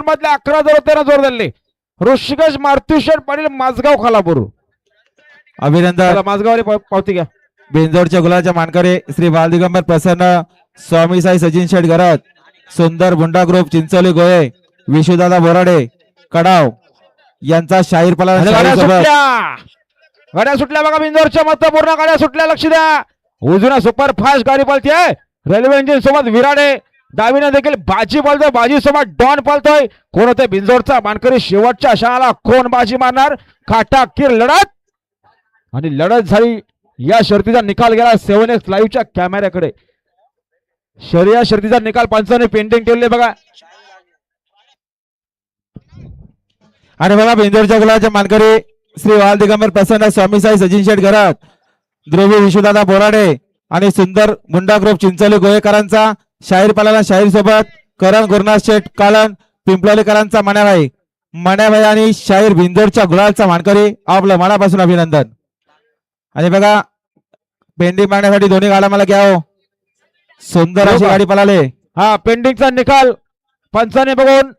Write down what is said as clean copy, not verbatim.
मधले 11 जोर 13 जोर दिले. ऋषिकेश मारुतीशेठ पाटील माझगाव खालापूर. अभिनंदन. माझगावले पावती घ्या. बिंजोडच्या गुलाच्या मानकरी श्री बालदिगंबर प्रसन्न स्वामी साई सचिन शेठ घरात, सुंदर बुंडा ग्रुप चिंचोली गोये, विशुदादा बोराडे कडाव यांचा शाहीर पला गाड्या सुटल्या बघा. बिंजोरच्या महत्वपूर्ण गाड्या सुटल्या. लक्ष द्या. उजवीने सुपर फास्ट गाडी पळते आहे. रेल्वे इंजिन सोबत विराडे. डावीने देखील बाजी पळतोय. बाजी सोबत डॉन पळतोय. कोण होते बिंजोरचा मानकरी शेवटच्या क्षणाला कोण बाजी मारणार. काटाकीर लढत आणि लढत झाली. या शर्तीचा निकाल गेला 7X लाईव्हच्या कॅमेऱ्याकडे. शर्या शर्तीचा निकाल पंचाने पेंटिंग ठेवले बघा. आणि बघा बिंजोरच्या गुलाच्या मानकरी श्री बालदिगंबर प्रसन्न स्वामी साई सचिन शेठ घरात, ध्रुवी विशुदादा बोराडे आणि सुंदर मुंडा ग्रुप चिंचोली गोयेकरांचा शाहीर पालाला शाहीर सोबत करण गुरुनाथ शेठ कालन पिंपलोलीकरांचा मण्याभाई आणि शाहीर बिंजोरच्या गुलालचा मानकरी आपलं मनापासून अभिनंदन. आणि बघा पेंडिंग मागण्यासाठी दोन्ही गाड्या मला घ्या हो. सुंदर अशी गाडी पळाले. हा पेंडिंगचा निकाल पंचाने बघून